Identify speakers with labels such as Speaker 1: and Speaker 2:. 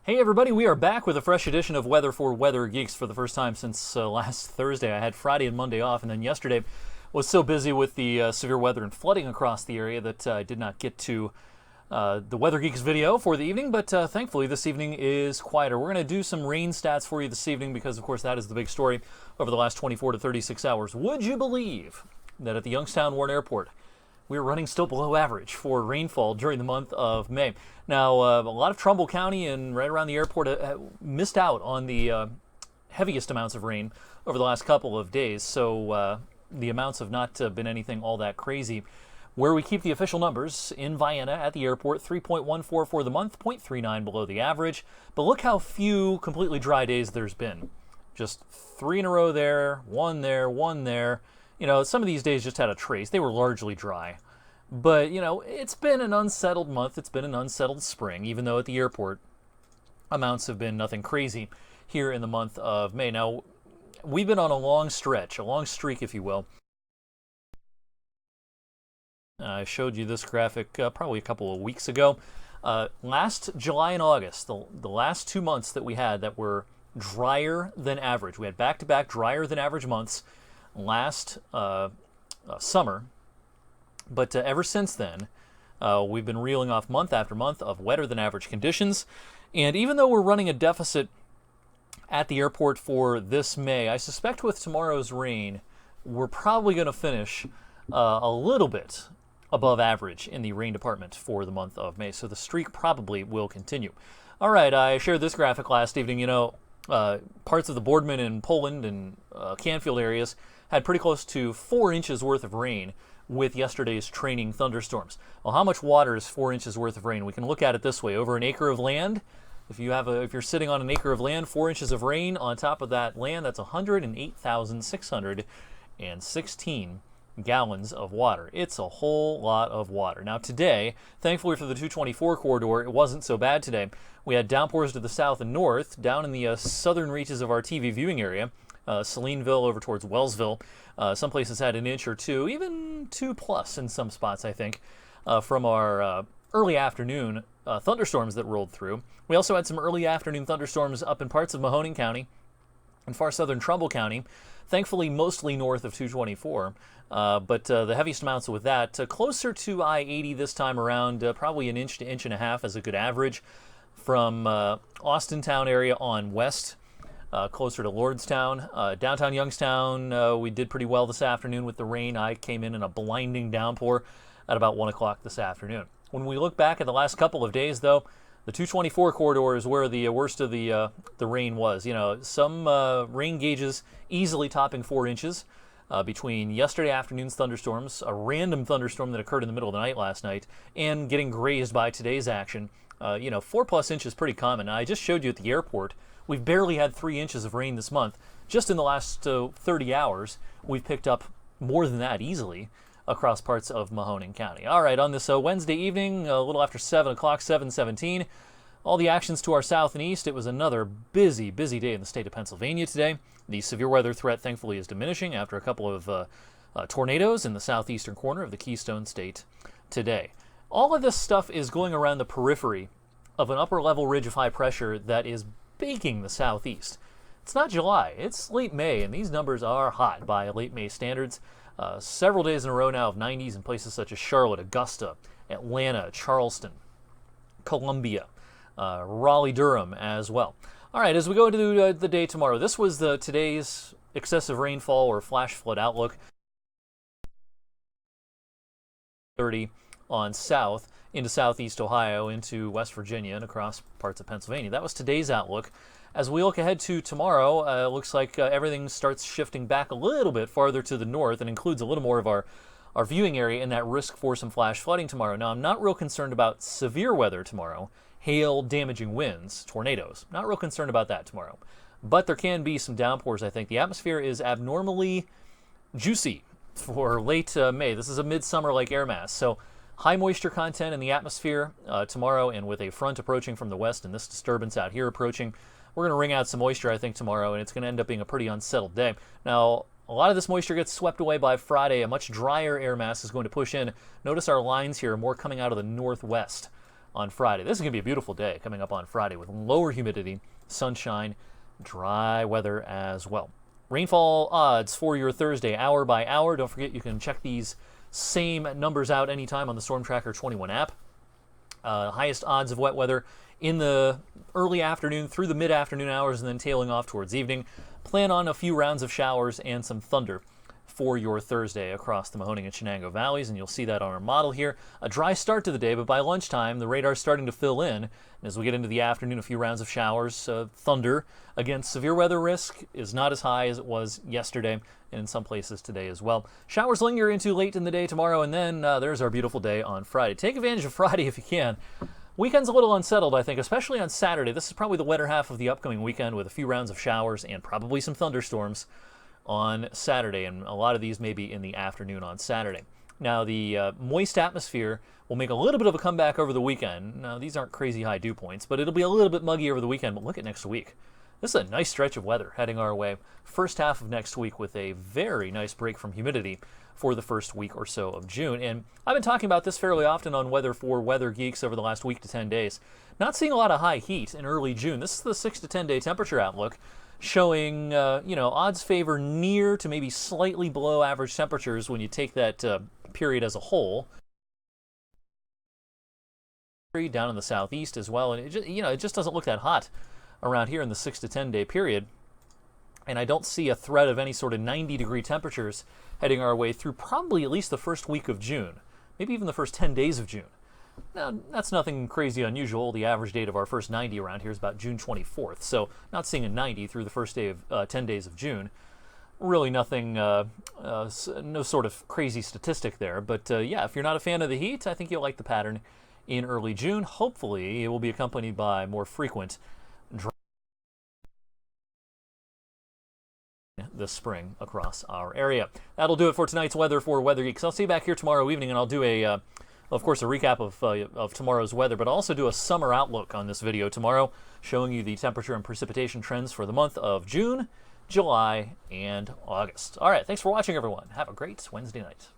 Speaker 1: Hey everybody, we are back with a fresh edition of Weather for Weather Geeks for the first time since last Thursday. I had Friday and Monday off, and then yesterday was so busy with the severe weather and flooding across the area that I did not get to the Weather Geeks video for the evening, but thankfully this evening is quieter. We're going to do some rain stats for you this evening because, of course, that is the big story over the last 24 to 36 hours. Would you believe that at the Youngstown Warren Airport, we're running still below average for rainfall during the month of May? Now, a lot of Trumbull County and right around the airport missed out on the heaviest amounts of rain over the last couple of days, so the amounts have not been anything all that crazy. Where we keep the official numbers, in Vienna at the airport, 3.14 for the month, 0.39 below the average. But look how few completely dry days there's been. Just 3 in a row there, 1 there, 1 there. You know, some of these days just had a trace. They were largely dry. But, you know, it's been an unsettled month. It's been an unsettled spring, even though at the airport amounts have been nothing crazy here in the month of May. Now, we've been on a long stretch, a long streak, if you will. I showed you this graphic probably a couple of weeks ago. Last July and August, the last 2 months that we had that were drier than average. We had back-to-back drier than average months last summer. But ever since then, we've been reeling off month after month of wetter than average conditions. And even though we're running a deficit at the airport for this May, I suspect with tomorrow's rain, we're probably going to finish a little bit above average in the rain department for the month of May. So the streak probably will continue. All right, I shared this graphic last evening. You know, parts of the Boardman and Poland and Canfield areas had pretty close to 4 inches worth of rain with yesterday's training thunderstorms. Well, how much water is 4 inches worth of rain? We can look at it this way. Over an acre of land, if you're sitting on an acre of land, 4 inches of rain on top of that land, that's 108,616 gallons of water. It's a whole lot of water. Now today, thankfully for the 224 corridor, it wasn't so bad today. We had downpours to the south and north, down in the southern reaches of our TV viewing area, Salineville over towards Wellsville. Some places had an inch or two, even 2+ in some spots, I think, from our early afternoon thunderstorms that rolled through. We also had some early afternoon thunderstorms up in parts of Mahoning County and far southern Trumbull County, thankfully mostly north of 224. But the heaviest amounts with that, closer to I-80 this time around, probably an inch to inch and a half as a good average from Austintown area on west. Closer to Lordstown. Downtown Youngstown, we did pretty well this afternoon with the rain. I came in a blinding downpour at about 1 o'clock this afternoon. When we look back at the last couple of days, though, the 224 corridor is where the worst of the rain was. You know, some rain gauges easily topping 4 inches between yesterday afternoon's thunderstorms, a random thunderstorm that occurred in the middle of the night last night, and getting grazed by today's action. 4+ inches is pretty common. Now, I just showed you at the airport, we've barely had 3 inches of rain this month. Just in the last 30 hours, we've picked up more than that easily across parts of Mahoning County. All right, on this Wednesday evening, a little after 7 o'clock, 7:17, all the actions to our south and east. It was another busy day in the state of Pennsylvania today. The severe weather threat, thankfully, is diminishing after a couple of tornadoes in the southeastern corner of the Keystone State today. All of this stuff is going around the periphery of an upper-level ridge of high pressure that is baking the southeast. It's not July, it's late May, and these numbers are hot by late May standards. Several days in a row now of 90s in places such as Charlotte, Augusta, Atlanta, Charleston, Columbia, Raleigh-Durham as well. All right, as we go into the day tomorrow, this was today's excessive rainfall or flash flood outlook. 30 on south into southeast Ohio, into West Virginia, and across parts of Pennsylvania. That was today's outlook. As we look ahead to tomorrow, it looks like everything starts shifting back a little bit farther to the north and includes a little more of our viewing area and that risk for some flash flooding tomorrow. Now, I'm not real concerned about severe weather tomorrow, hail, damaging winds, tornadoes. Not real concerned about that tomorrow. But there can be some downpours, I think. The atmosphere is abnormally juicy for late May. This is a midsummer-like air mass, so high moisture content in the atmosphere tomorrow, and with a front approaching from the west and this disturbance out here approaching, we're going to wring out some moisture, I think, tomorrow, and it's going to end up being a pretty unsettled day. Now, a lot of this moisture gets swept away by Friday. A much drier air mass is going to push in. Notice our lines here are more coming out of the northwest. on Friday. This is going to be a beautiful day coming up on Friday with lower humidity, sunshine, dry weather as well. Rainfall odds for your Thursday, hour by hour. Don't forget you can check these same numbers out anytime on the Storm Tracker 21 app. Highest odds of wet weather in the early afternoon through the mid-afternoon hours and then tailing off towards evening. Plan on a few rounds of showers and some thunder for your Thursday across the Mahoning and Shenango valleys, and you'll see that on our model here. A dry start to the day, but by lunchtime, the radar's starting to fill in. And as we get into the afternoon, a few rounds of showers, thunder. Again, severe weather risk is not as high as it was yesterday, and in some places today as well. Showers linger into late in the day tomorrow, and then there's our beautiful day on Friday. Take advantage of Friday if you can. Weekend's a little unsettled, I think, especially on Saturday. This is probably the wetter half of the upcoming weekend with a few rounds of showers and probably some thunderstorms on Saturday, and a lot of these may be in the afternoon on Saturday. Now, the moist atmosphere will make a little bit of a comeback over the weekend. Now, these aren't crazy high dew points, but it'll be a little bit muggy over the weekend. But look at next week. This is a nice stretch of weather heading our way. First half of next week with a very nice break from humidity for the first week or so of June. And I've been talking about this fairly often on Weather for Weather Geeks over the last week to 10 days. Not seeing a lot of high heat in early June. This is the 6 to 10 day temperature outlook, showing, odds favor near to maybe slightly below average temperatures when you take that period as a whole. Down in the southeast as well, and it just doesn't look that hot around here in the 6 to 10 day period. And I don't see a threat of any sort of 90-degree temperatures heading our way through probably at least the first week of June, maybe even the first 10 days of June. Now, that's nothing crazy unusual. The average date of our first 90 around here is about June 24th, so not seeing a 90 through the first day of 10 days of June. Really nothing, no sort of crazy statistic there. But yeah, if you're not a fan of the heat, I think you'll like the pattern in early June. Hopefully, it will be accompanied by more frequent this spring across our area. That'll do it for tonight's Weather for Weather Geeks. I'll see you back here tomorrow evening, and I'll do of course, a recap of tomorrow's weather, but I'll also do a summer outlook on this video tomorrow, showing you the temperature and precipitation trends for the month of June, July, and August. All right, thanks for watching, everyone. Have a great Wednesday night.